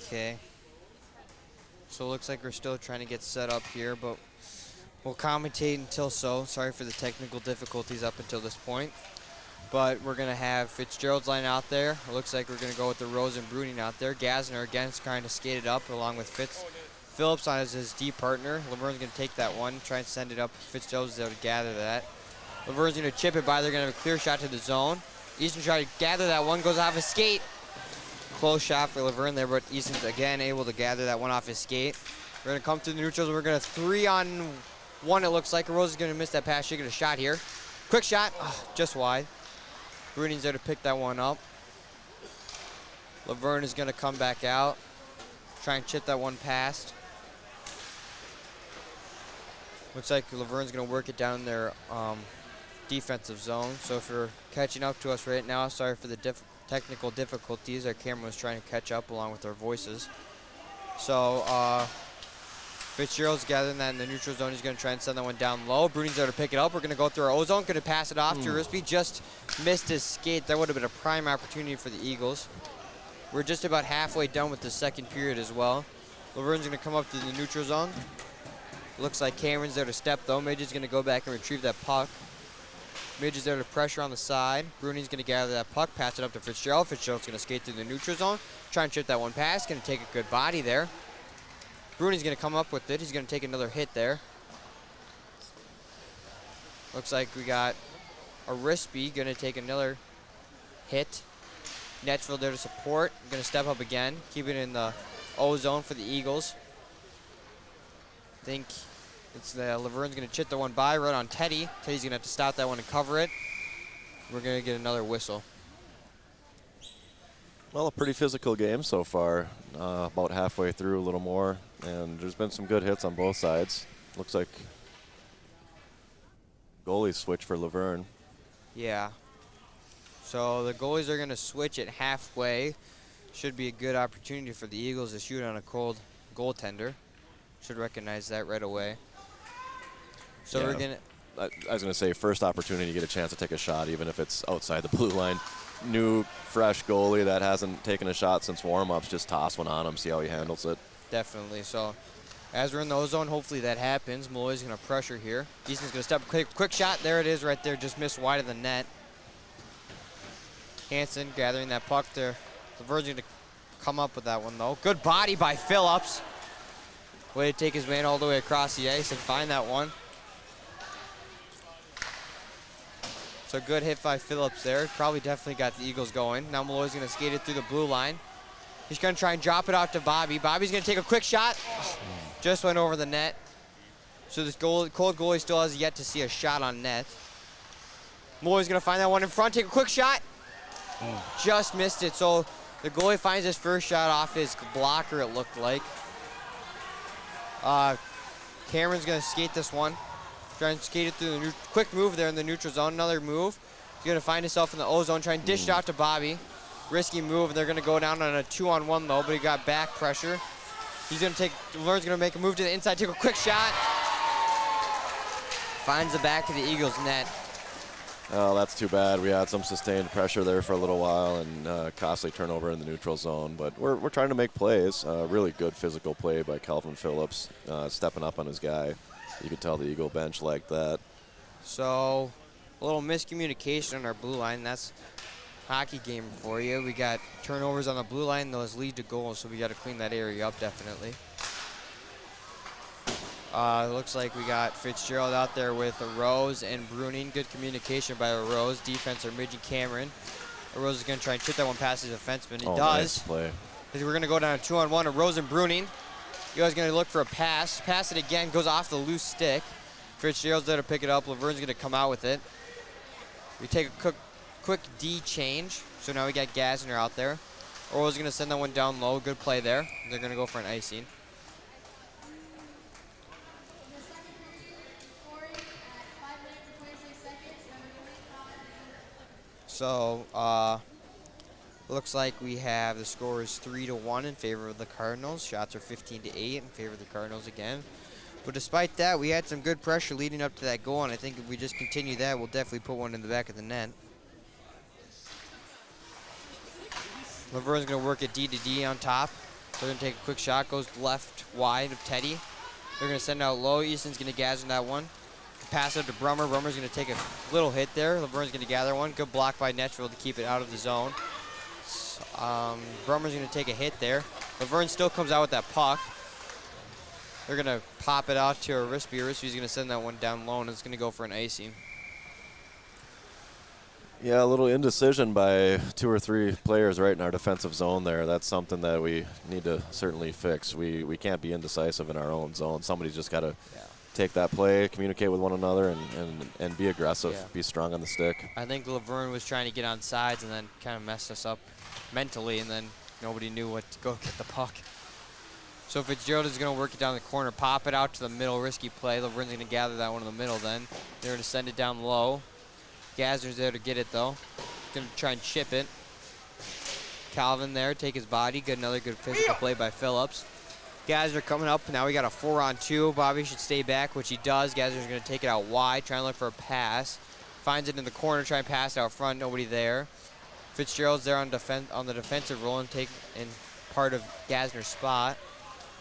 Okay. So it looks like we're still trying to get set up here, but we'll commentate until so. Sorry for the technical difficulties up until this point. But we're going to have Fitzgerald's line out there. It looks like we're going to go with the Rose and Bruning out there. Gassner again is trying to skate it up along with Phillips on as his D partner. Luverne's going to take that one, try and send it up. Fitzgerald's able to gather that. Luverne's going to chip it by. They're going to have a clear shot to the zone. Easton trying to gather that one, goes off his skate. Close shot for Luverne there, but Easton's again able to gather that one off his skate. We're going to come through the neutrals. We're going to 3-on-1, it looks like. Rose is going to miss that pass. She'll get a shot here. Quick shot, just wide. Bruning's there to pick that one up. Luverne is going to come back out, try and chip that one past. Looks like Luverne's going to work it down their defensive zone. So if you're catching up to us right now, sorry for the technical difficulties. Our camera was trying to catch up along with our voices. So Fitzgerald's gathering that in the neutral zone. He's going to try and send that one down low. Bruning's there to pick it up. We're going to go through our O-zone. Going to pass it off to Rispy. Just missed his skate. That would have been a prime opportunity for the Eagles. We're just about halfway done with the second period as well. Luverne's going to come up to the neutral zone. Looks like Cameron's there to step though. Midge is going to go back and retrieve that puck. Midge is there to pressure on the side. Bruning's going to gather that puck, pass it up to Fitzgerald. Fitzgerald's going to skate through the neutral zone, try and chip that one pass. Going to take a good body there. Bruning's going to come up with it. He's going to take another hit there. Looks like we got a Rispy going to take another hit. Netfield there to support. Going to step up again. Keep it in the O-zone for the Eagles. I think it's Luverne's going to chip the one by right on Teddy. Teddy's going to have to stop that one and cover it. We're going to get another whistle. Well, a pretty physical game so far. About halfway through, a little more. And there's been some good hits on both sides. Looks like goalie switch for Luverne. Yeah. So the goalies are going to switch it halfway. Should be a good opportunity for the Eagles to shoot on a cold goaltender. Should recognize that right away. So yeah, we're going to... I was going to say, first opportunity to get a chance to take a shot, even if it's outside the blue line. New, fresh goalie that hasn't taken a shot since warm-ups, just toss one on him, see how he handles it. Definitely. So as we're in the O-zone, hopefully that happens. Malloy's going to pressure here. Easton's going to step quick shot. There it is right there. Just missed wide of the net. Hansen gathering that puck there. Luverne's going to come up with that one, though. Good body by Phillips. Way to take his man all the way across the ice and find that one. So good hit by Phillips there. Probably definitely got the Eagles going. Now Malloy's going to skate it through the blue line. He's going to try and drop it off to Bobby. Bobby's going to take a quick shot. Just went over the net. So this cold goalie still has yet to see a shot on net. Malloy's going to find that one in front, take a quick shot. Just missed it. So the goalie finds his first shot off his blocker, it looked like. Cameron's going to skate this one. Try and skate it through the quick move there in the neutral zone. Another move. He's going to find himself in the O-zone. Try and dish it out to Bobby. Risky move. They're going to go down on a 2-on-1 though, but he got back pressure. He's going to take, Luverne's going to make a move to the inside, take a quick shot. Finds the back of the Eagles net. Oh, that's too bad. We had some sustained pressure there for a little while and costly turnover in the neutral zone. But we're trying to make plays. Really good physical play by Calvin Phillips, stepping up on his guy. You could tell the Eagle bench like that. So a little miscommunication on our blue line. That's hockey game for you. We got turnovers on the blue line. Those lead to goals, so we got to clean that area up definitely. Looks like we got Fitzgerald out there with a Rose and Bruning. Good communication by a Rose. Defense are Midge and Cameron. A Rose is going to try and chip that one past his defenseman. He does. Nice play. We're going to go down a 2-on-1. A Rose and Bruning. You guys going to look for a pass. Pass it again. Goes off the loose stick. Fitzgerald's there to pick it up. Luverne's going to come out with it. We take a quick D change. So now we got Gassner out there. Orwell's going to send that one down low. Good play there. They're going to go for an icing. So, looks like we have the score is 3-1 in favor of the Cardinals. Shots are 15-8 in favor of the Cardinals again. But despite that, we had some good pressure leading up to that goal, and I think if we just continue that, we'll definitely put one in the back of the net. Luverne's going to work it D to D on top. They're going to take a quick shot, goes left wide of Teddy. They're going to send it out low. Easton's going to gather that one. Pass it to Brummer. Brummer's going to take a little hit there. Laverne's going to gather one. Good block by Netchville to keep it out of the zone. Brummer's going to take a hit there. Luverne still comes out with that puck. They're going to pop it out to Arispe. Arispi's going to send that one down low, and it's going to go for an icing. Yeah, a little indecision by 2 or 3 players right in our defensive zone there. That's something that we need to certainly fix. We can't be indecisive in our own zone. Somebody's just got to take that play, communicate with one another, and be aggressive, be strong on the stick. I think Luverne was trying to get on sides and then kind of messed us up mentally, and then nobody knew what to go get the puck. So Fitzgerald is going to work it down the corner, pop it out to the middle, risky play. Luverne's going to gather that one in the middle then. They're going to send it down low. Gassner's there to get it though. Going to try and chip it. Calvin there, take his body. Good, another good physical play by Phillips. Gassner coming up. Now we got a 4-on-2. Bobby should stay back, which he does. Gassner's going to take it out wide, trying to look for a pass. Finds it in the corner, trying to pass it out front. Nobody there. Fitzgerald's there on the defensive role and take in part of Gassner's spot.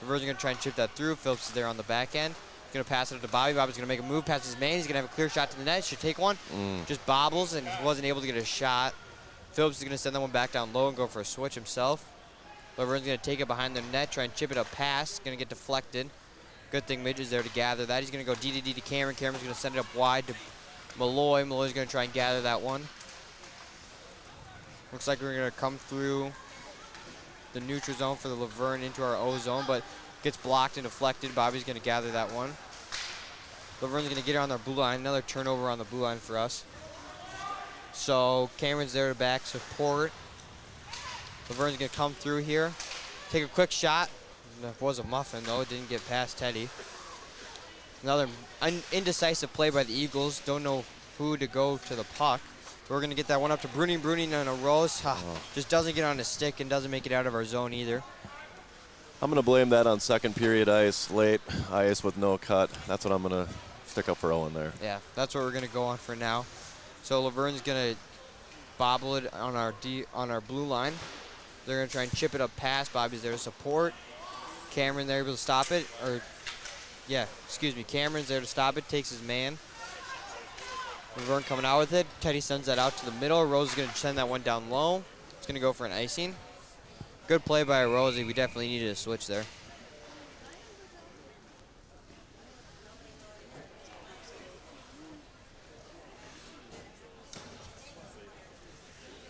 Luverne's going to try and chip that through. Phillips is there on the back end. Going to pass it up to Bobby. Bobby's going to make a move past his man. He's going to have a clear shot to the net. Should take one. Just bobbles and he wasn't able to get a shot. Phillips is going to send that one back down low and go for a switch himself. Luverne's going to take it behind the net, try and chip it up pass. Going to get deflected. Good thing Midge is there to gather that. He's going to go D to Cameron. Cameron's going to send it up wide to Malloy. Malloy's going to try and gather that one. Looks like we're going to come through the neutral zone for the Luverne into our O zone, but gets blocked and deflected. Bobby's going to gather that one. Luverne's going to get it on their blue line. Another turnover on the blue line for us. So Cameron's there to back support. Luverne's going to come through here. Take a quick shot. That was a muffin, though. It didn't get past Teddy. Another indecisive play by the Eagles. Don't know who to go to the puck. We're going to get that one up to Bruning. Bruning on a Rose. Just doesn't get on his stick and doesn't make it out of our zone either. I'm going to blame that on second period ice, late ice with no cut. That's what I'm going to stick up for Owen there. Yeah, that's what we're going to go on for now. So Luverne's going to bobble it on our blue line. They're going to try and chip it up past. Bobby's there to support. Cameron there able to stop it. Cameron's there to stop it. Takes his man. Luverne coming out with it. Teddy sends that out to the middle. Rose is going to send that one down low. It's going to go for an icing. Good play by Rosie. We definitely needed a switch there.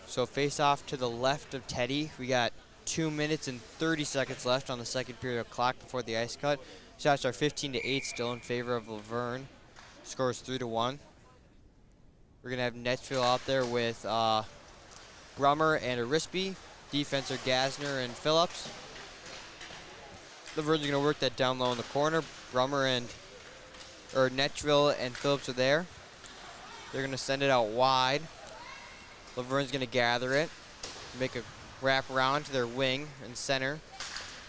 So face off to the left of Teddy. We got 2 minutes and 30 seconds left on the second period clock before the ice cut. Shots are 15-8 still in favor of Luverne. Scores 3-1. We're going to have Netchville out there with Brummer and Arispe. Defense are Gassner and Phillips. Luverne's going to work that down low in the corner. Brummer Netchville and Phillips are there. They're going to send it out wide. Luverne's going to gather it, make a wrap around to their wing and center.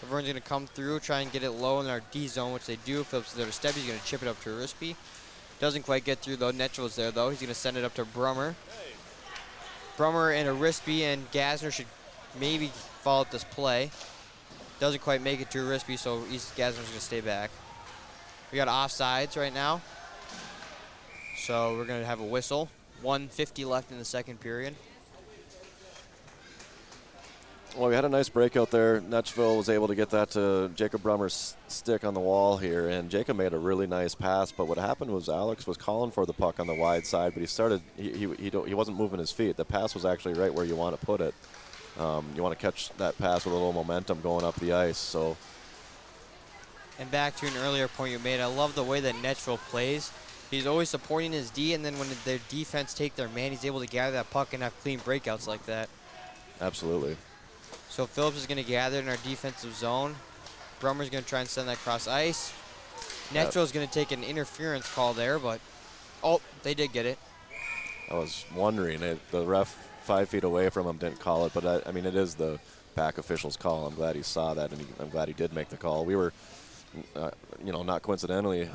Luverne's going to come through, try and get it low in our D zone, which they do. Phillips is there to step. He's going to chip it up to Arispe. Doesn't quite get through though. Netchville's there though. He's going to send it up to Brummer. Brummer and Arispe and Gassner should maybe follow up this play. Doesn't quite make it to Arispe, so Gassner's going to stay back. We got offsides right now. So we're going to have a whistle. 1:50 left in the second period. Well, we had a nice breakout there. Netchville was able to get that to Jacob Brummer's stick on the wall here, and Jacob made a really nice pass. But what happened was Alex was calling for the puck on the wide side, but he wasn't moving his feet. The pass was actually right where you want to put it. You want to catch that pass with a little momentum going up the ice. So. And back to an earlier point you made, I love the way that Netchville plays. He's always supporting his D, and then when their defense take their man, he's able to gather that puck and have clean breakouts like that. Absolutely. So Phillips is going to gather in our defensive zone. Brummer's going to try and send that across ice. Netchville's going to take an interference call there, but they did get it. I was wondering, the ref 5 feet away from him didn't call it, but I mean, it is the PAC official's call. I'm glad he saw that, and I'm glad he did make the call. We were, not coincidentally,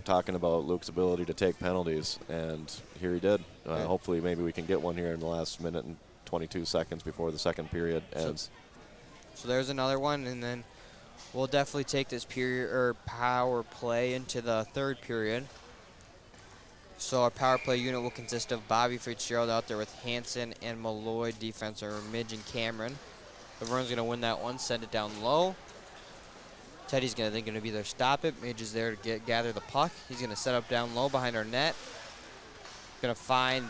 talking about Luke's ability to take penalties, and here he did. Hopefully, maybe we can get one here in the last minute and 22 seconds before the second period ends. So there's another one, and then We'll definitely take this period or power play into the third period. So our power play unit will consist of Bobby Fitzgerald out there with Hanson and Malloy, defense are Midge and Cameron. Luverne's going to win that one, send it down low. Teddy's going to be there, stop it. Midge is there to gather the puck. He's going to set up down low behind our net. Going to find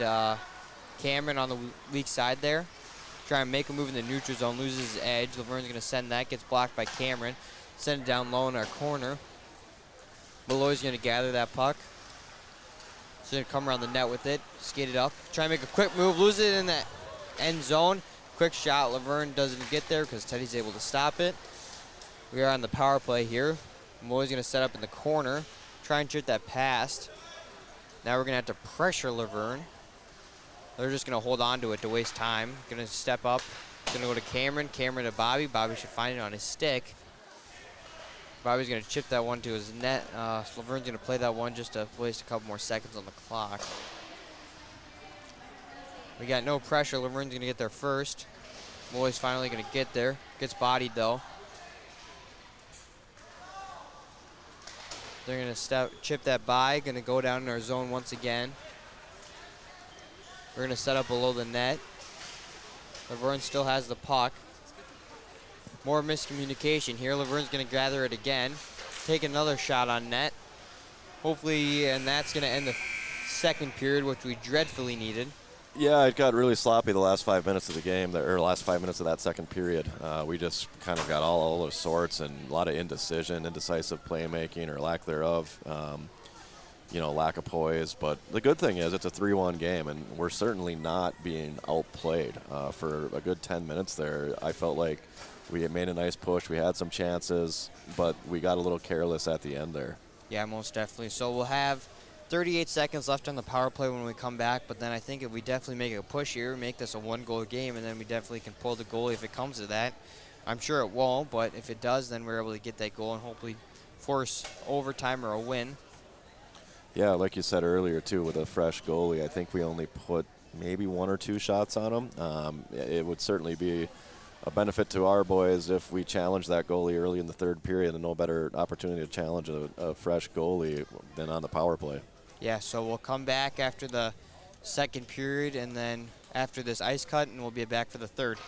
Cameron on the weak side there. Try and make a move in the neutral zone, loses his edge. Luverne's going to send that, gets blocked by Cameron. Send it down low in our corner. Malloy's going to gather that puck. He's going to come around the net with it, skate it up. Try and make a quick move, lose it in the end zone. Quick shot, Luverne doesn't get there because Teddy's able to stop it. We are on the power play here. Malloy's going to set up in the corner, try and shoot that past. Now we're going to have to pressure Luverne. They're just going to hold on to it to waste time. Going to step up. Going to go to Cameron. Cameron to Bobby. Bobby should find it on his stick. Bobby's going to chip that one to his net. Luverne's going to play that one just to waste a couple more seconds on the clock. We got no pressure. Luverne's going to get there first. Malloy's finally going to get there. Gets bodied though. They're going to chip that by. Going to go down in our zone once again. We're going to set up below the net. Luverne still has the puck. More miscommunication here. Luverne's going to gather it again. Take another shot on net. Hopefully, and that's going to end the second period, which we dreadfully needed. Yeah, it got really sloppy the last 5 minutes of the game, or last 5 minutes of that second period. We just kind of got all those sorts and a lot of indecision, indecisive playmaking or lack thereof. Lack of poise. But the good thing is it's a 3-1 game, and we're certainly not being outplayed. For a good 10 minutes there, I felt like we had made a nice push. We had some chances, but we got a little careless at the end there. Yeah, most definitely. So we'll have 38 seconds left on the power play when we come back, but then I think if we definitely make a push here, make this a one-goal game, and then we definitely can pull the goalie if it comes to that. I'm sure it won't, but if it does, then we're able to get that goal and hopefully force overtime or a win. Yeah, like you said earlier, too, with a fresh goalie, I think we only put maybe 1 or 2 shots on him. It would certainly be a benefit to our boys if we challenge that goalie early in the third period, and no better opportunity to challenge a fresh goalie than on the power play. Yeah, so we'll come back after the second period and then after this ice cut, and we'll be back for the third.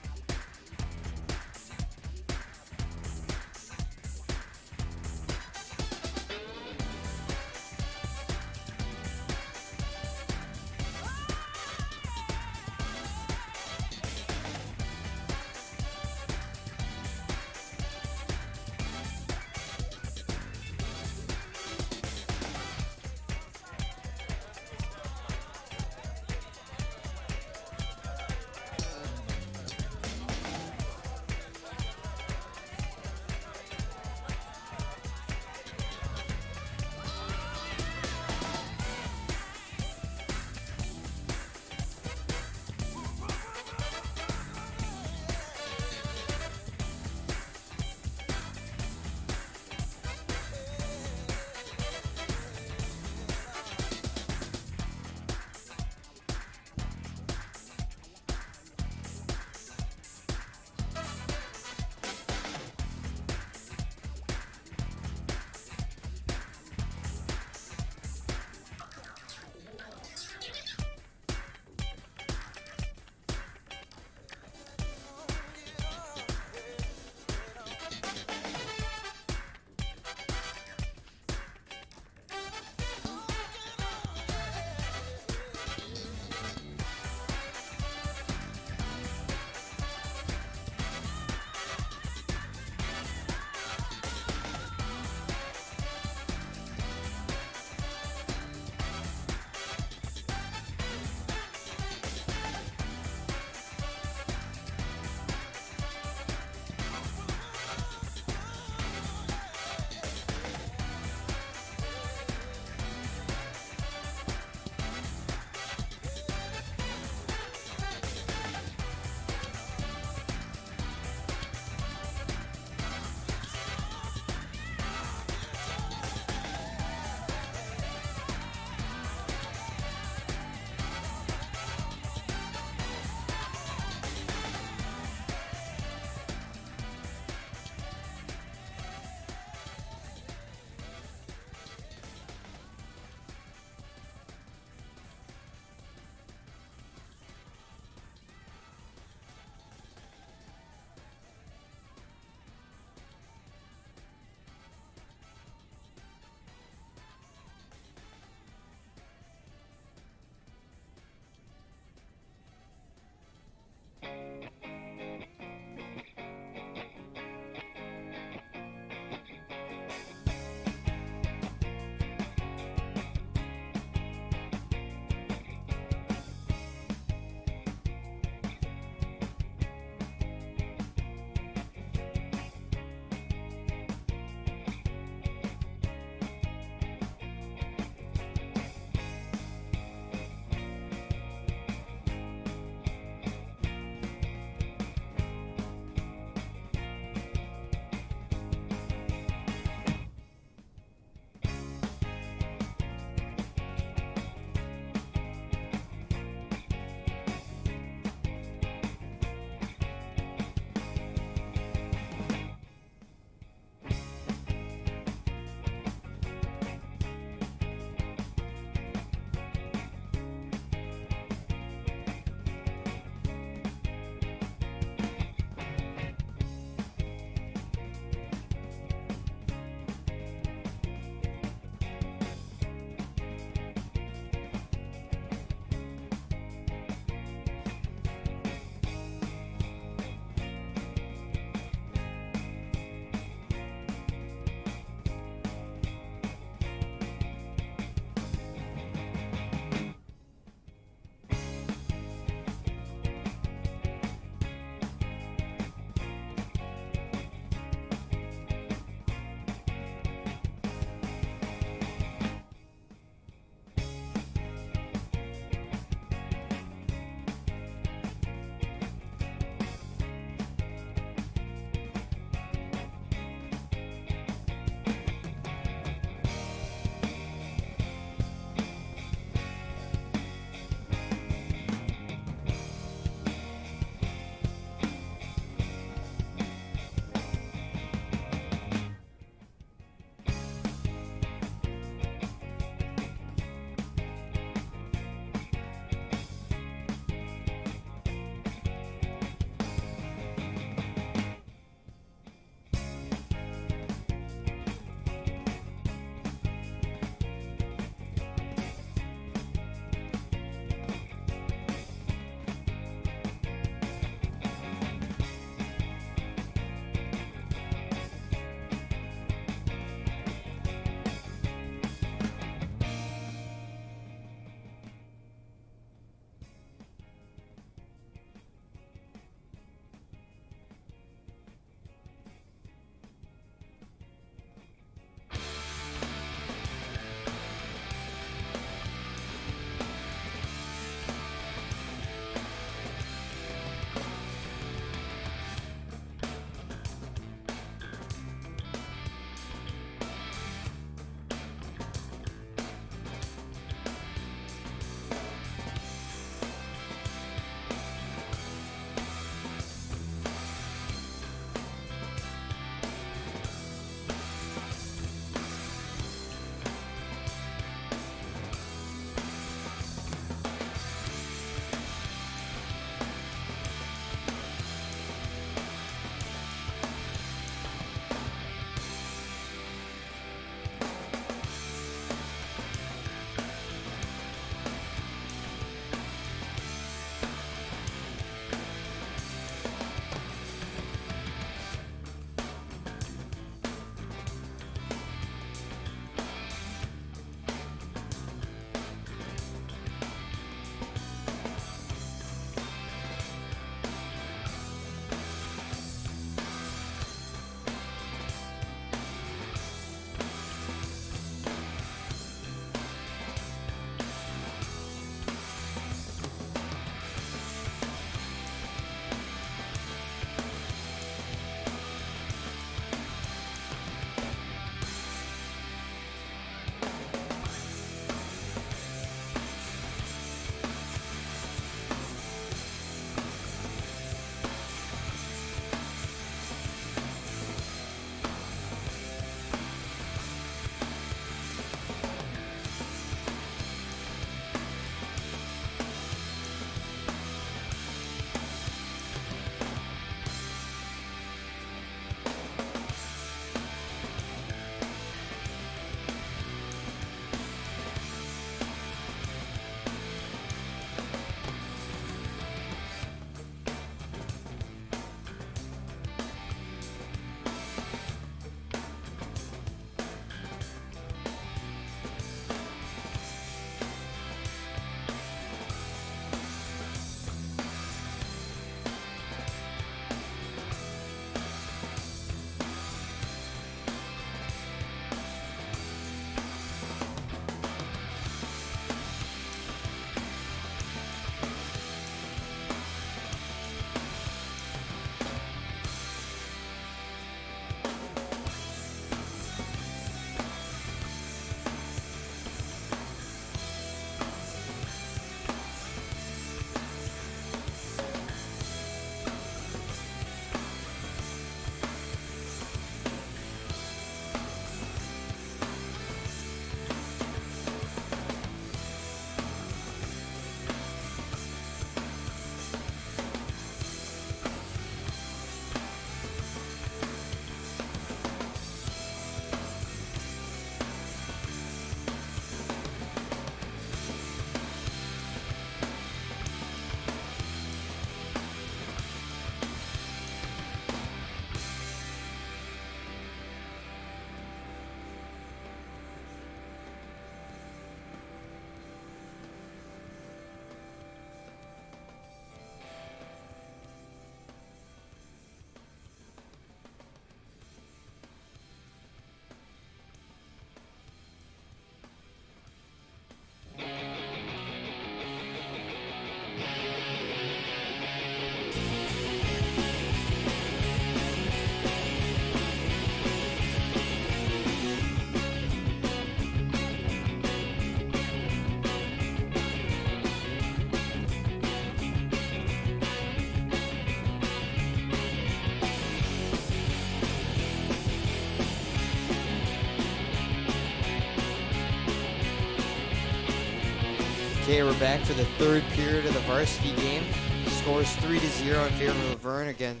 Okay, we're back for the third period of the varsity game. The score is 3-0 in favor of Luverne. Again,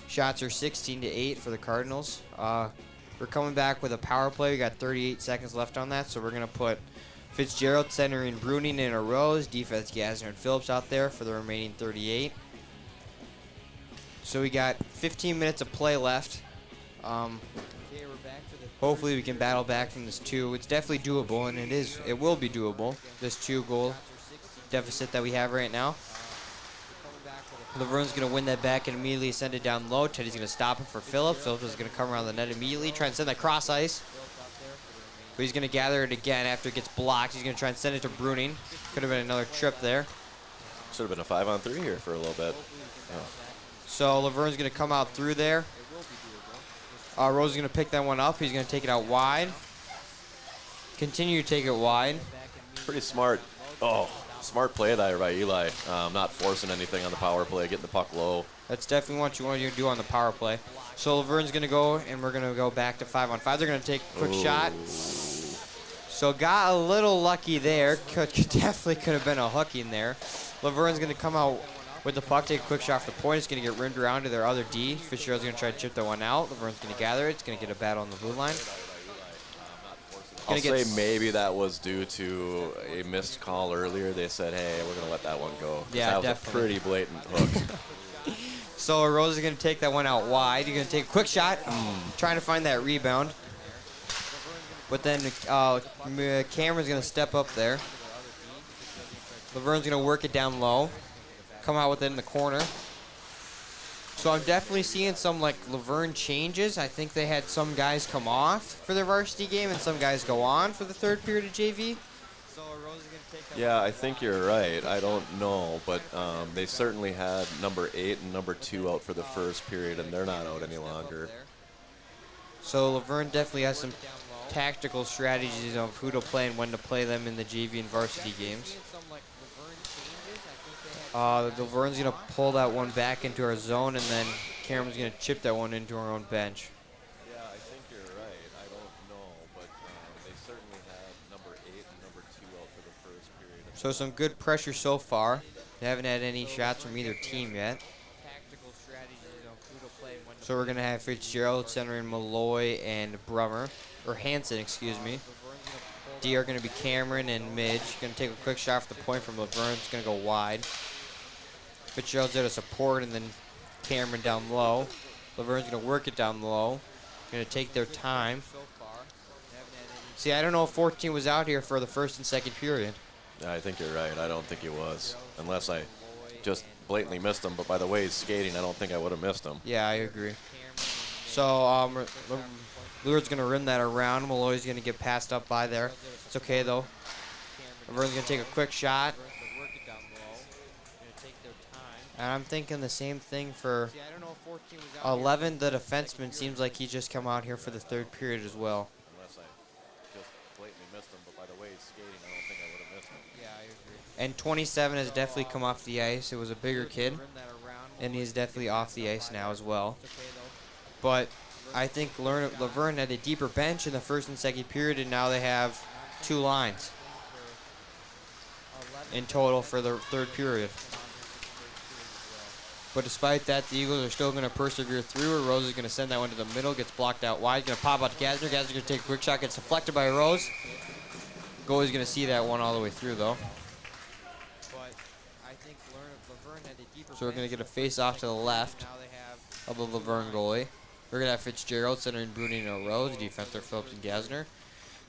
shots are 16-8 for the Cardinals. We're coming back with a power play. We got 38 seconds left on that, so we're going to put Fitzgerald centering Bruning in a rows, defense Gasner and Phillips out there for the remaining 38. So we got 15 minutes of play left. Hopefully we can battle back from this 2. It's definitely doable, and it will be doable, this 2-goal deficit that we have right now. Luverne's going to win that back and immediately send it down low. Teddy's going to stop it for Phillips. Phillips is going to come around the net immediately, try and send that cross ice. But he's going to gather it again after it gets blocked. He's going to try and send it to Bruning. Could have been another trip there. Should have been a 5-on-3 here for a little bit. Oh. So Luverne's going to come out through there. Rose is going to pick that one up. He's going to take it out wide. Continue to take it wide. Pretty smart. Oh, smart play there by Eli. Not forcing anything on the power play, getting the puck low. That's definitely what you want to do on the power play. So Luverne's going to go, and we're going to go back to 5-on-5. They're going to take a quick shot. So got a little lucky there. Definitely could have been a hook in there. Luverne's going to come out with the puck, take a quick shot for the point. It's going to get rimmed around to their other D. Fitzgerald's going to try to chip that one out. Luverne's going to gather it. It's going to get a battle on the blue line. I'll say maybe that was due to a missed call earlier. They said, hey, we're going to let that one go. Yeah, that was a pretty blatant hook. So Rose is going to take that one out wide. He's going to take a quick shot, trying to find that rebound. But then Cameron's going to step up there. Luverne's going to work it down low. Come out with it in the corner. So I'm definitely seeing some Luverne changes. I think they had some guys come off for their varsity game and some guys go on for the third period of JV. Yeah, I think you're right. I don't know, but they certainly had number 8 and number 2 out for the first period, and they're not out any longer. So Luverne definitely has some tactical strategies of who to play and when to play them in the JV and varsity games. Luverne's going to pull that one back into our zone, and then Cameron's going to chip that one into our own bench. Yeah, I think you're right. I don't know, but they certainly had number 8 and number 2 out for the first period. So some good pressure so far. They haven't had any shots from either team yet. So we're going to have Fitzgerald centering Malloy and Brummer, or Hansen, excuse me. D are going to be Cameron and Midge. Going to take a quick shot for the point from Luverne. It's going to go wide. Fitzgerald's there to support, and then Cameron down low. Luverne's going to work it down low. Going to take their time. See, I don't know if 14 was out here for the first and second period. Yeah, I think you're right. I don't think he was, unless I just blatantly missed him. But by the way he's skating, I don't think I would have missed him. Yeah, I agree. So Lure's going to rim that around. Malloy's going to get passed up by there. It's okay, though. Luverne's going to take a quick shot. And I'm thinking the same thing for 11. The defenseman seems like he just come out here for the third period as well. Unless I just blatantly missed him, but by the way he's skating, I don't think I would have missed him. Yeah, I agree. And 27 has definitely come off the ice. It was a bigger kid, and he's definitely off the ice now as well. But I think Luverne had a deeper bench in the first and second period, and now they have 2 lines in total for the third period. But despite that, the Eagles are still going to persevere through. Rose is going to send that one to the middle, gets blocked out wide. Going to pop out to Gasner. Gasner's going to take a quick shot, gets deflected by Rose. Goalie's going to see that one all the way through, though. But I think Luverne had a deeper. So we're going to get a face-off to the left of the Luverne goalie. We're going to have Fitzgerald centering Bruning and Rose. Defense are Phillips and Gasner.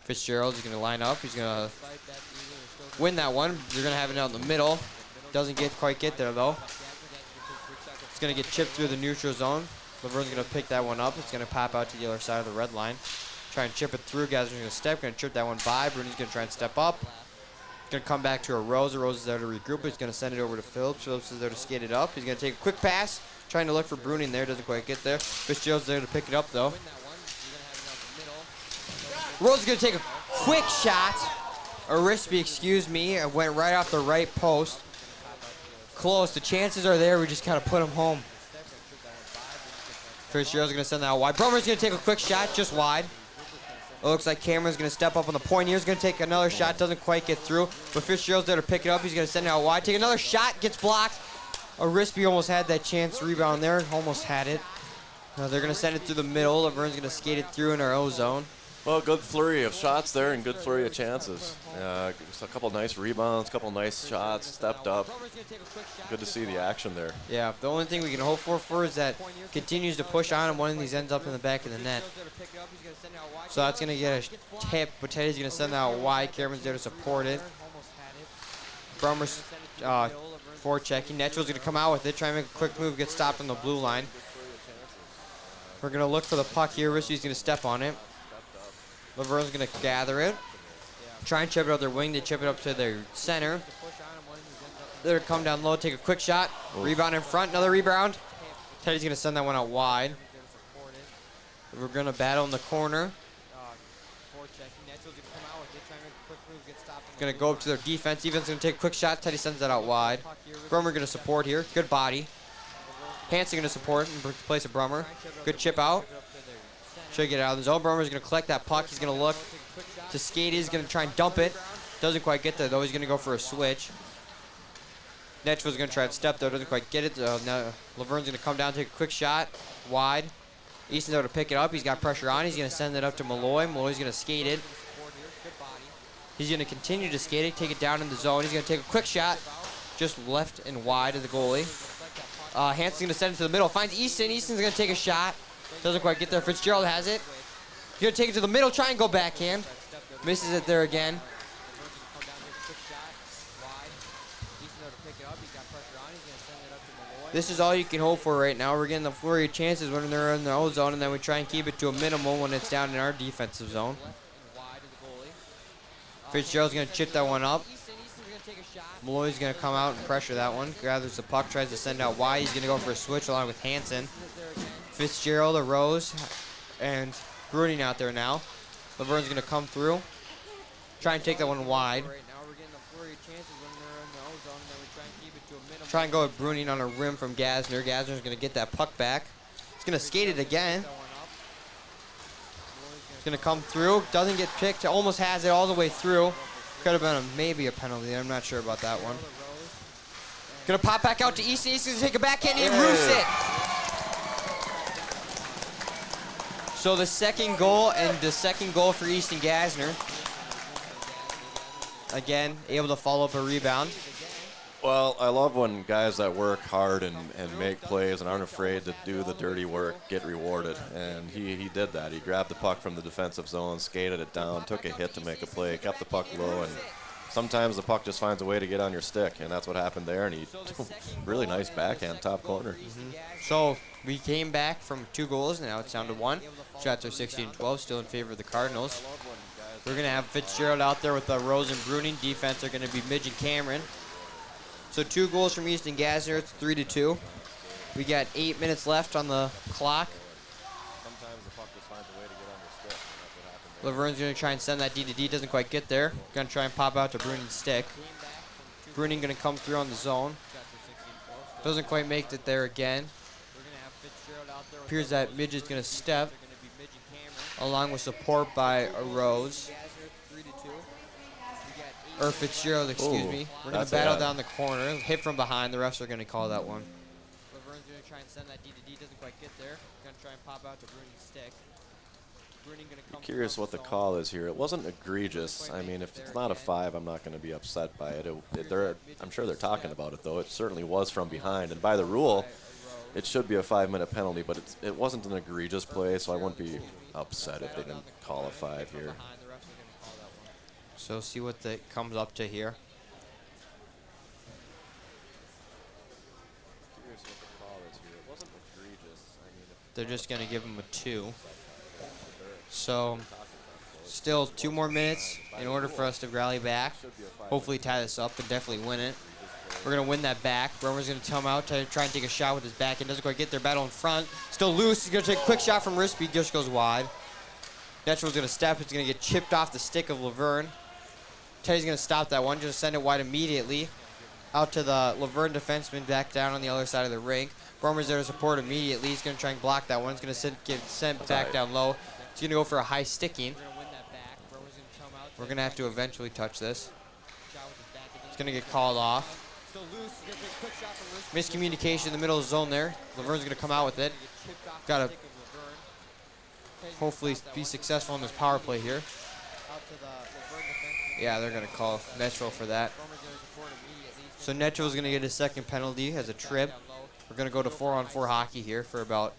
Fitzgerald is going to line up. He's going to win that one. You're going to have it out in the middle. Doesn't quite get there, though. Going to get chipped through the neutral zone. Luverne's going to pick that one up. It's going to pop out to the other side of the red line. Try and chip it through. Gasner's going to step. Going to chip that one by. Bruni's going to try and step up. Going to come back to a Rose. Rose is there to regroup. He's going to send it over to Phillips. Phillips is there to skate it up. He's going to take a quick pass. Trying to look for Bruning there. Doesn't quite get there. Fitzgerald's there to pick it up, though. Rose is going to take a quick shot. Or Rispy, excuse me. It went right off the right post. Close. The chances are there. We just kind of put them home. Fitzgerald's going to send that out wide. Brummer's going to take a quick shot just wide. It looks like Cameron's going to step up on the point here. He's going to take another shot. Doesn't quite get through. But Fitzgerald's there to pick it up. He's going to send it out wide. Take another shot. Gets blocked. Rispy almost had that chance. Rebound there. Almost had it. They're going to send it through the middle. Luverne's going to skate it through in our O zone. Well, good flurry of shots there and good flurry of chances. Just a couple nice rebounds, a couple nice shots, stepped up. Good to see the action there. Yeah, the only thing we can hope for is that continues to push on and one of these ends up in the back of the net. So that's going to get a tip, but Teddy's going to send that out wide. Cameron's there to support it. Brummer's forechecking. Natural's going to come out with it, try and make a quick move, get stopped on the blue line. We're going to look for the puck here. Rispy's going to step on it. Luverne's going to gather it. Try and chip it up their wing. They chip it up to their center. They're going to come down low, take a quick shot. Ooh. Rebound in front, another rebound. Teddy's going to send that one out wide. We're going to battle in the corner. Going to go up to their defense. Defense going to take a quick shot. Teddy sends that out wide. Brummer going to support here. Good body. Hanson going to support in place of Brummer. Good chip out. Should get out of the zone. Brummer's going to collect that puck. He's going to look to skate. He's going to try and dump it. Doesn't quite get there, though. He's going to go for a switch. Netchville's going to try and step, though. Doesn't quite get it. Now Luverne's going to come down, take a quick shot. Wide. Easton's there to pick it up. He's got pressure on. He's going to send it up to Malloy. Malloy's going to skate it. He's going to continue to skate it, take it down in the zone. He's going to take a quick shot. Just left and wide of the goalie. Hanson's going to send it to the middle. Finds Easton. Easton's going to take a shot. Doesn't quite get there. Fitzgerald has it. He's going to take it to the middle, try and go backhand. Misses it there again. This is all you can hope for right now. We're getting the flurry of chances when they're in the O zone, and then we try and keep it to a minimum when it's down in our defensive zone. Fitzgerald's going to chip that one up. Malloy's going to come out and pressure that one. Gathers the puck, tries to send out wide. He's going to go for a switch along with Hanson. Fitzgerald, Rose, and Bruning out there now. Luverne's going to come through. Try and take that one wide. Try and go with Bruning on a rim from Gasner. Gasner's going to get that puck back. He's going to skate it again. He's going to come through. Doesn't get picked. Almost has it all the way through. Could have been maybe a penalty. I'm not sure about that one. Going to pop back out to Easton. Easton's going to take a backhand and roofs it. So the second goal for Easton Gasner. Again, able to follow up a rebound. Well, I love when guys that work hard and make plays and aren't afraid to do the dirty work get rewarded. And he did that. He grabbed the puck from the defensive zone, skated it down, took a hit to make a play, kept the puck low, and sometimes the puck just finds a way to get on your stick, and that's what happened there. And he really nice backhand top corner. So we came back from 2 goals, and now it's down to 1. Shots are 16-12, still in favor of the Cardinals. We're going to have Fitzgerald out there with Rose and Bruning. Defense are going to be Midge and Cameron. So 2 goals from Easton Gasner. It's 3-2. We got 8 minutes left on the clock. Sometimes the puck just finds a way to get on your stick. That's what happened there. Luverne's going to try and send that D to D. Doesn't quite get there. Going to try and pop out to Bruning's stick. Bruning going to come through on the zone. Doesn't quite make it there again. Appears that Midge is going to step, along with support by a Rose. Or Fitzgerald, excuse me. We're going to battle down the corner. Hit from behind. The refs are going to call that one. Luverne's going to try and send that D to D. Doesn't quite get there. Going to try and pop out to Bruning's stick. Bruning going to come. Curious what the call is here. It wasn't egregious. I mean, if it's not a 5, I'm not going to be upset by it. I'm sure they're talking about it, though. It certainly was from behind. And by the rule, it should be a 5-minute penalty, but it wasn't an egregious play, so I wouldn't be upset if they didn't call a 5 here. So see what that comes up to here. They're just going to give him a 2. So still 2 more minutes in order for us to rally back. Hopefully tie this up and definitely win it. We're going to win that back. Romer's going to come out to try and take a shot with his back and doesn't quite get there. Battle in front. Still loose. He's going to take a quick shot from Rispy. Just goes wide. Natural's going to step. It's going to get chipped off the stick of Luverne. Teddy's going to stop that one. Just send it wide immediately. Out to the Luverne defenseman back down on the other side of the rink. Romer's there to support immediately. He's going to try and block that one. He's going to get sent back down low. He's going to go for a high sticking. We're going to have to eventually touch this. It's going to get called off. Miscommunication in the middle of the zone there. Luverne's going to come out with it. Got to hopefully be successful in this power play here. Yeah, they're going to call Netro for that. So Netro's going to get his second penalty as a trip. We're going to go to 4-on-4 hockey here for about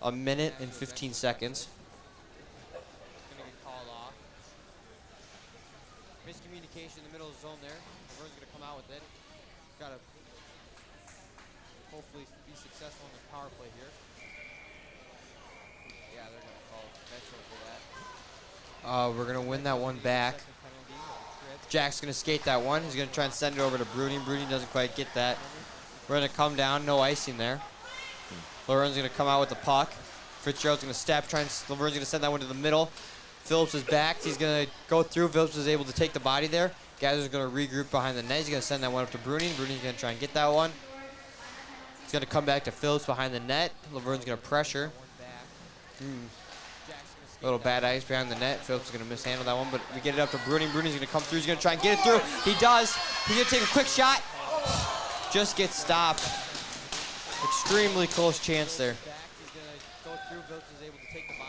a minute and 15 seconds. Miscommunication in the middle of the zone there. Luverne's going to come out with it. Got to hopefully be successful in this power play here. Yeah, they're going to call Metro for that. We're going to win that one back. Jack's going to skate that one. He's going to try and send it over to Bruni. Bruni doesn't quite get that. We're going to come down. No icing there. Luverne's going to come out with the puck. Fitzgerald's going to step. Luverne's going to send that one to the middle. Phillips is back. He's going to go through. Phillips is able to take the body there. Guys are going to regroup behind the net. He's going to send that one up to Bruni. Bruni's going to try and get that one. He's going to come back to Phillips behind the net. Luverne's going to pressure. A little bad ice behind the net. Phillips is going to mishandle that one, but we get it up to Bruni. Bruni's going to come through. He's going to try and get it through. He does. He's going to take a quick shot. Just gets stopped. Extremely close chance there.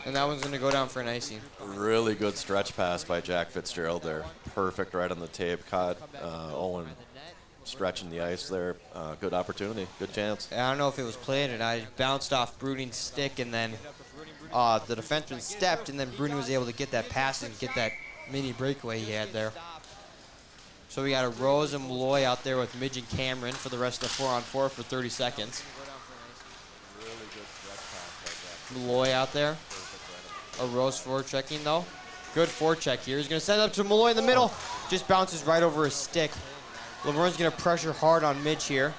And that one's going to go down for an icing. Really good stretch pass by Jack Fitzgerald there. Perfect right on the tape. Caught Owen stretching the ice there. Good opportunity. Good chance. I don't know if it was played or not. It bounced off Bruni's stick, and then the defenseman stepped, and then Bruni was able to get that pass and get that mini breakaway he had there. So we got a Rose and Malloy out there with Midge and Cameron for the rest of the 4-on-4 for 30 seconds. Malloy out there. A Rose forechecking though. Good forecheck here. He's going to send it up to Malloy in the middle. Just bounces right over his stick. Luverne's going to pressure hard on Midge here.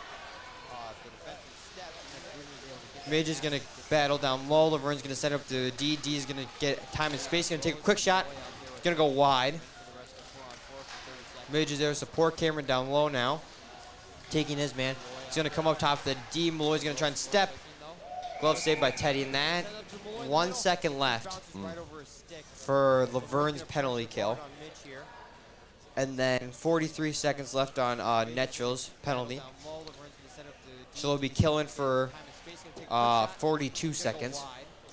Midge is going to battle down low. Luverne's going to send it up to D. D is going to get time and space. He's going to take a quick shot. He's going to go wide. Midge is there to support Cameron down low now. Taking his man. He's going to come up top of the D. Malloy's going to try and step. Glove saved by Teddy, and that 1 second left for Luverne's penalty kill. And then 43 seconds left on Netro's penalty. So they'll be killing for 42 seconds.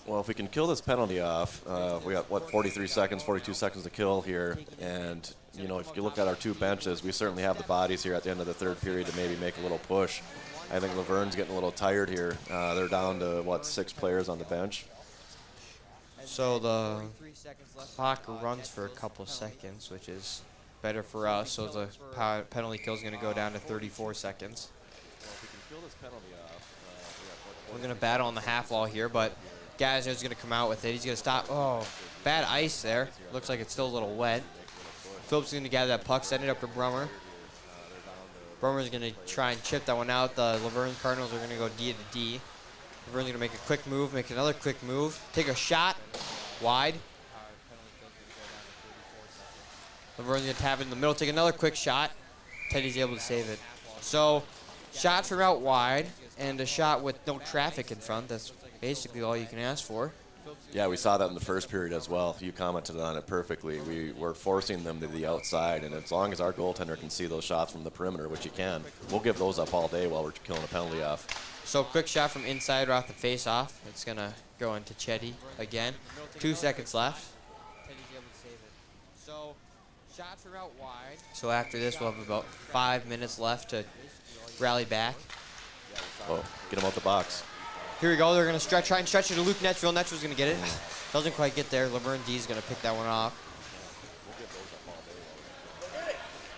Well, if we can kill this penalty off, we got, 43 seconds, 42 seconds to kill here. And, you know, if you look at our two benches, we certainly have the bodies here at the end of the third period to maybe make a little push. I think Luverne's getting a little tired here. They're down to, 6 players on the bench. So the clock runs for a couple seconds, which is better for us. So the penalty kill is going to go down to 34 seconds. We're going to battle on the half wall here, but Gazner's going to come out with it. He's going to stop. Oh, bad ice there. Looks like it's still a little wet. Phillips is going to gather that puck, send it up to Brummer. Brummer's going to try and chip that one out. The Luverne Cardinals are going to go D to D. Luverne's going to make a quick move, make another quick move, take a shot, wide. Luverne's going to tap it in the middle, take another quick shot. Teddy's able to save it. So, shot from out wide and a shot with no traffic in front. That's basically all you can ask for. Yeah, we saw that in the first period as well. You commented on it perfectly. We were forcing them to the outside, and as long as our goaltender can see those shots from the perimeter, which he can, we'll give those up all day while we're killing a penalty off. So quick shot from inside right off the face-off. It's going to go into Chetty again. 2 seconds left. So shot from out wide. So after this, we'll have about 5 minutes left to rally back. Oh, get him out the box. Here we go. They're going to try and stretch it to Luke Netchville. Netchville's going to get it. Doesn't quite get there. Laverne D is going to pick that one off.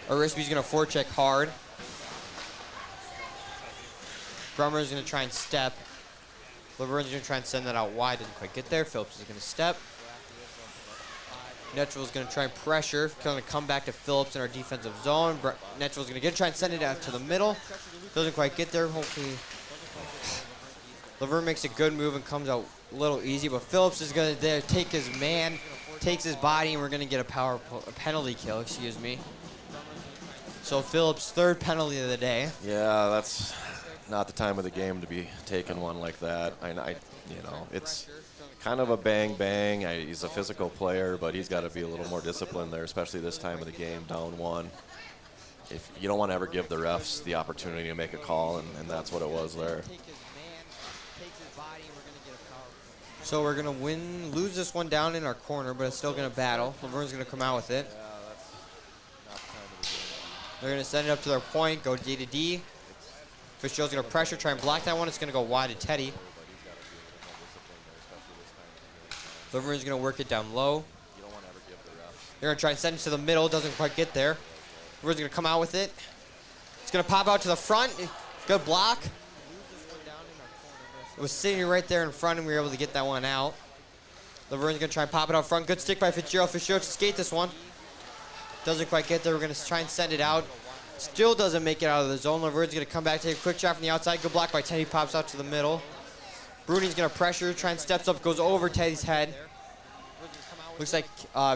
Arisby's going to forecheck hard. Grummer's going to try and step. Laverne's going to try and send that out wide. Didn't quite get there. Phillips is going to step. Netchville's going to try and pressure. Going to come back to Phillips in our defensive zone. Netchville's going to try and send it out to the middle. Doesn't quite get there. Hopefully. Luverne makes a good move and comes out a little easy, but Phillips is going to take his man, takes his body, and we're going to get a penalty kill, excuse me. So Phillips' third penalty of the day. Yeah, that's not the time of the game to be taking one like that. You know, it's kind of a bang-bang. He's a physical player, but he's got to be a little more disciplined there, especially this time of the game, down 1. If you don't want to ever give the refs the opportunity to make a call, and that's what it was there. So we're going to lose this one down in our corner, but it's still going to battle. Luverne's going to come out with it. They're going to send it up to their point, go D to D. Fitzgerald's going to pressure, try and block that one. It's going to go wide to Teddy. Luverne's going to work it down low. They're going to try and send it to the middle. Doesn't quite get there. Luverne's going to come out with it. It's going to pop out to the front. Good block. It was sitting right there in front, and we were able to get that one out. Luverne's going to try and pop it out front. Good stick by Fitzgerald. Fitzgerald should skate this one. Doesn't quite get there. We're going to try and send it out. Still doesn't make it out of the zone. Luverne's going to come back, take a quick shot from the outside. Good block by Teddy. Pops out to the middle. Bruni's going to pressure, try and steps up, goes over Teddy's head. Looks like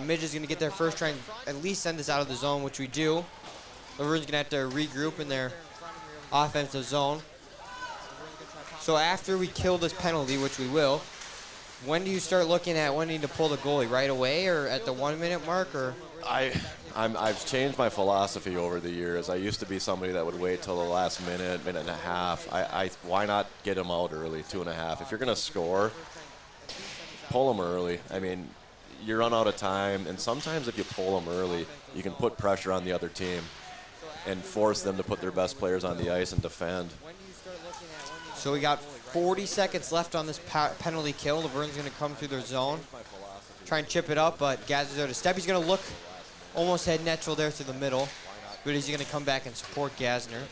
Midge is going to get there first, try and at least send this out of the zone, which we do. Luverne's going to have to regroup in their offensive zone. So after we kill this penalty, which we will, when do you start looking at wanting to pull the goalie? Right away or at the 1 minute mark? Or I've changed my philosophy over the years. I used to be somebody that would wait till the last minute and a half. Why not get him out early, 2.5? If you're going to score, pull him early. I mean, you run out of time, and sometimes if you pull them early, you can put pressure on the other team and force them to put their best players on the ice and defend. So we got 40 seconds left on this penalty kill. Luverne's going to come through their zone, try and chip it up, but Gazner's there to step. He's going to look almost head neutral there through the middle, but he's going to come back and support Gazner.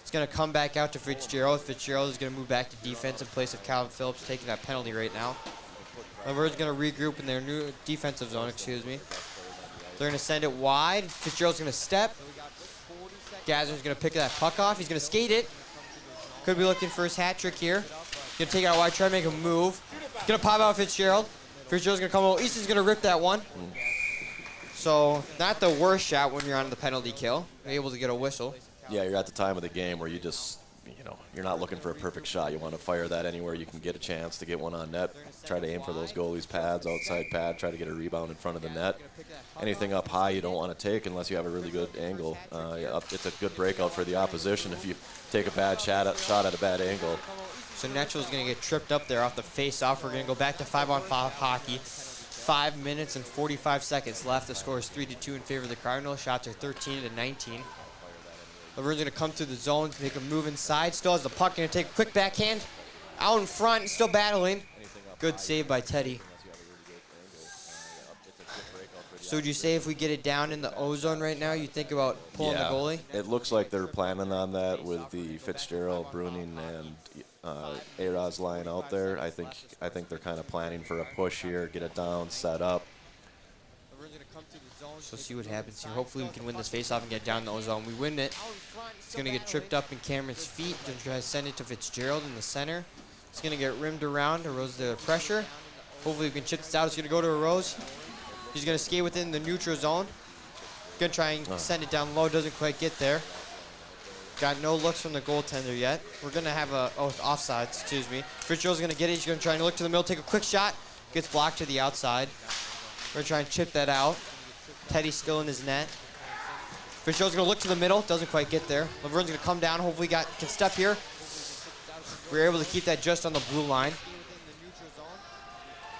It's going to come back out to Fitzgerald. Fitzgerald is going to move back to defense in place of Calvin Phillips taking that penalty right now. Luverne's going to regroup in their new defensive zone, excuse me. They're going to send it wide. Fitzgerald's going to step. Gazner's going to pick that puck off. He's going to skate it. Could be looking for his hat trick here. Going to take it out wide, try to make a move. Going to pop out Fitzgerald. Fitzgerald's going to come over. Easton's going to rip that one. So not the worst shot when you're on the penalty kill. You're able to get a whistle. Yeah, you're at the time of the game where you just, you're not looking for a perfect shot. You want to fire that anywhere you can get a chance to get one on net. Try to aim for those goalies' pads, outside pad. Try to get a rebound in front of the net. Anything up high you don't want to take unless you have a really good angle. It's a good breakout for the opposition if you take a bad shot at a bad angle. So Natural's going to get tripped up there off the face-off. We're going to go back to 5-on-5 hockey. 5 minutes and 45 seconds left. The score is 3-2 in favor of the Cardinals. Shots are 13-19. Luverne's going to come through the zone, make a move inside. Still has the puck. Going to take a quick backhand. Out in front, still battling. Good save by Teddy. So would you say if we get it down in the O-zone right now, you think about pulling the goalie? It looks like they're planning on that with the Fitzgerald, Bruning, and A-Rod's line out there. I think they're kind of planning for a push here, get it down, set up. So see what happens here. Hopefully we can win this face-off and get down in the O-zone. We win it. It's going to get tripped up in Cameron's feet. Then try to send it to Fitzgerald in the center. It's going to get rimmed around. Rose the pressure. Hopefully we can chip this out. It's going to go to Rose. He's going to skate within the neutral zone. Going to try and send it down low. Doesn't quite get there. Got no looks from the goaltender yet. We're going to have a offside, excuse me. Fitzgerald's going to get it. He's going to try and look to the middle, take a quick shot. Gets blocked to the outside. We're going to try and chip that out. Teddy's still in his net. Fitzgerald's going to look to the middle. Doesn't quite get there. Luverne's going to come down. Hopefully can step here. We're able to keep that just on the blue line.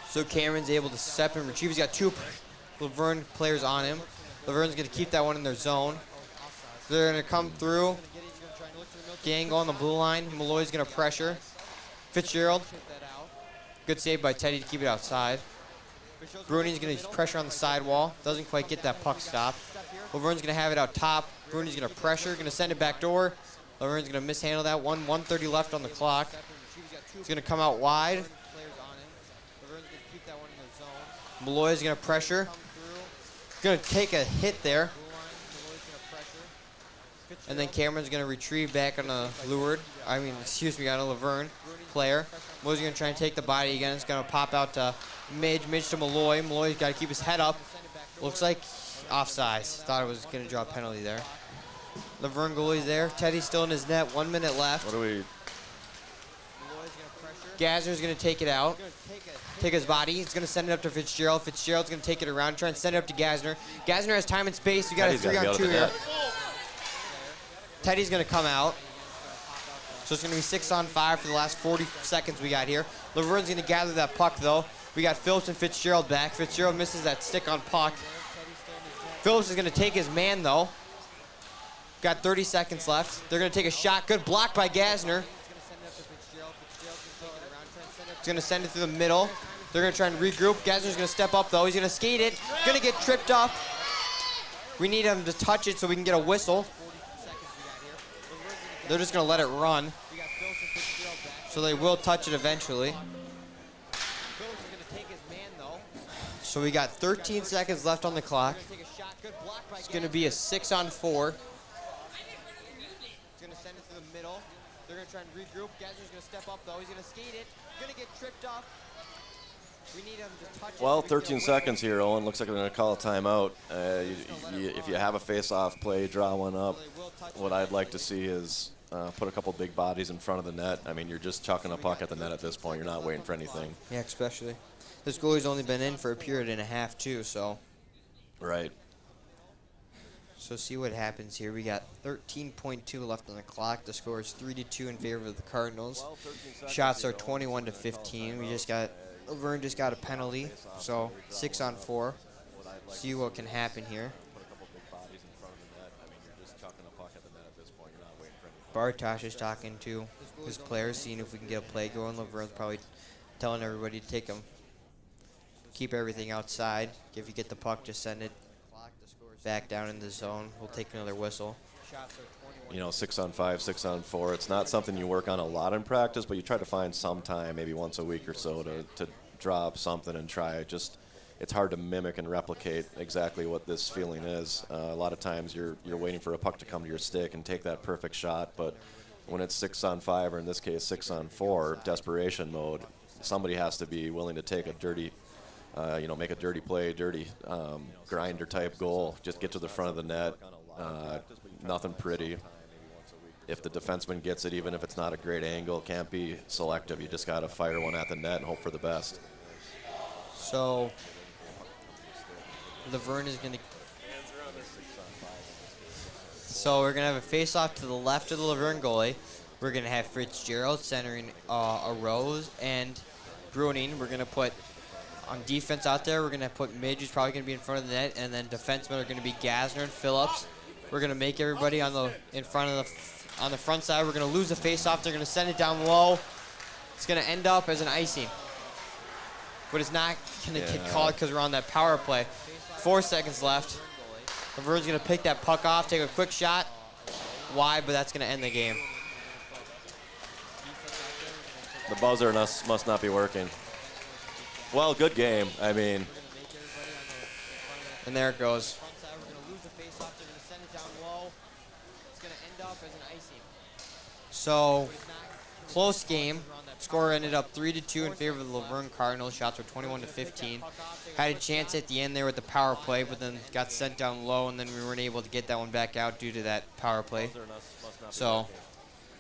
So Cameron's able to step and retrieve. He's got 2 Luverne players on him. Luverne's going to keep that one in their zone. They're going to come through. Gangle on the blue line. Malloy's going to pressure. Fitzgerald. Good save by Teddy to keep it outside. Bruni's going to pressure on the sidewall. Doesn't quite get that puck stop. Luverne's going to have it out top. Bruni's going to pressure. Going to send it back door. Luverne's going to mishandle that one. 1:30 left on the clock. He's going to come out wide. Malloy's going to pressure. Going to take a hit there. And then Cameron's going to retrieve back on a on a Luverne player. Malloy's going to try and take the body again. It's going to pop out to Midge. Midge to Malloy. Malloy's got to keep his head up. Looks like offsides. Thought it was going to draw a penalty there. Luverne goalie's there. Teddy's still in his net. 1 minute left. What do we... Gazner's going to take it out. take his body. He's going to send it up to Fitzgerald. Fitzgerald's going to take it around, try and send it up to Gassner. Gassner has time and space. We got a 3-on-2 here. Teddy's going to come out. So it's going to be 6-on-5 for the last 40 seconds we got here. Luverne's going to gather that puck, though. We got Phillips and Fitzgerald back. Fitzgerald misses that stick on puck. Phillips is going to take his man, though. Got 30 seconds left. They're going to take a shot. Good block by Gassner. He's going to send it through the middle. They're going to try and regroup. Gassner's going to step up, though. He's going to skate it. Going to get tripped up. We need him to touch it so we can get a whistle. They're just going to let it run. So they will touch it eventually. So we got 13 seconds left on the clock. It's going to be a 6-on-4. He's going to send it through the middle. They're going to try and regroup. Gassner's going to step up, though. He's going to skate it. Going to get tripped up. We need him to touch it. Well, 13 seconds here, Owen. Looks like they're going to call a timeout. If you have a face-off play, draw one up. What I'd like to see is put a couple big bodies in front of the net. I mean, you're just chucking a puck at the net at this point. You're not waiting for anything. Yeah, especially. This goalie's only been in for a period and a half, too, so. Right. So see what happens here. We got 13.2 left on the clock. The score is 3-2 in favor of the Cardinals. Shots are 21-15. Luverne just got a penalty, so 6-on-4. See what can happen here. Bartosh is talking to his players, seeing if we can get a play going. Luverne's probably telling everybody to keep everything outside. If you get the puck, just send it back down in the zone. We'll take another whistle. You know, 6-on-5, 6-on-4. It's not something you work on a lot in practice, but you try to find some time, maybe once a week or so, to draw up something and try. It's hard to mimic and replicate exactly what this feeling is. A lot of times you're waiting for a puck to come to your stick and take that perfect shot, but when it's 6-on-5, or in this case 6-on-4, desperation mode, somebody has to be willing to take a dirty, make a dirty play, dirty grinder type goal, just get to the front of the net. Nothing pretty. If the defenseman gets it, even if it's not a great angle, can't be selective. You just got to fire one at the net and hope for the best. So Luverne is going to. So we're going to have a face-off to the left of the Luverne goalie. We're going to have Fitzgerald centering a Rose and Bruning. We're going to put on defense out there. We're going to put Midge, who's probably going to be in front of the net, and then defensemen are going to be Gassner and Phillips. We're going to make everybody on the front side. We're going to lose the face-off. They're going to send it down low. It's going to end up as an icing. But it's not going to get called because we're on that power play. 4 seconds left. Luverne's going to pick that puck off, take a quick shot. Wide, but that's going to end the game. The buzzer must not be working. Well, good game. I mean. And there it goes. So, close game. Score ended up 3-2 in favor of the Luverne Cardinals. Shots were 21-15. Had a chance at the end there with the power play, but then got sent down low, and then we weren't able to get that one back out due to that power play. So,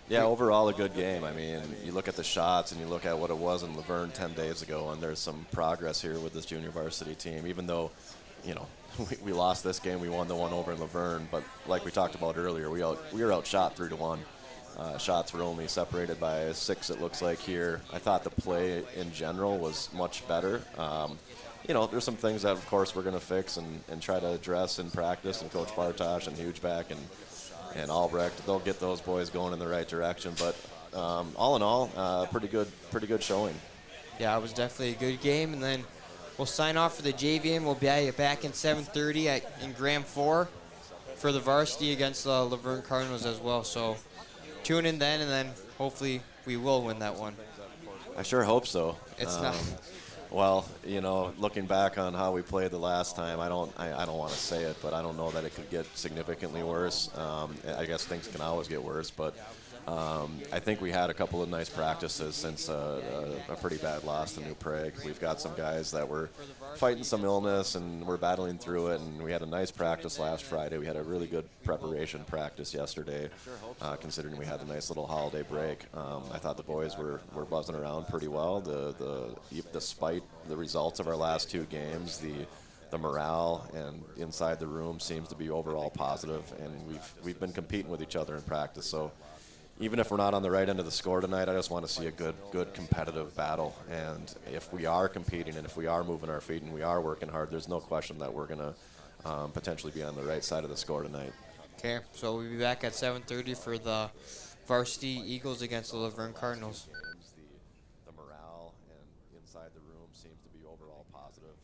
yeah, overall a good game. I mean, you look at the shots and you look at what it was in Luverne 10 days ago, and there's some progress here with this junior varsity team. Even though, we lost this game, we won the one over in Luverne, but like we talked about earlier, we were outshot 3-1. Shots were only separated by 6, it looks like here. I thought the play in general was much better. There's some things that, of course, we're going to fix and try to address in practice, and Coach Bartosh and Hugeback and Albrecht, they'll get those boys going in the right direction. But all in all, pretty good showing. Yeah, it was definitely a good game. And then we'll sign off for the JV, and we'll be back in 7:30 in Gram 4 for the varsity against the Luverne Cardinals as well. So tune in then, and then hopefully we will win that one. I sure hope so. It's not. Well, looking back on how we played the last time, I don't want to say it, but I don't know that it could get significantly worse. I guess things can always get worse, but I think we had a couple of nice practices since a pretty bad loss to New Prague. We've got some guys that were fighting some illness and we're battling through it, and we had a nice practice last Friday. We had a really good preparation practice yesterday, considering we had a nice little holiday break. I thought the boys were buzzing around pretty well. Despite the results of our last two games, the morale and inside the room seems to be overall positive, and we've been competing with each other in practice. So even if we're not on the right end of the score tonight, I just want to see a good competitive battle. And if we are competing and if we are moving our feet and we are working hard, there's no question that we're going to potentially be on the right side of the score tonight. Okay, so we'll be back at 7:30 for the Varsity Eagles against the Luverne Cardinals. The morale and inside the room seems to be overall positive.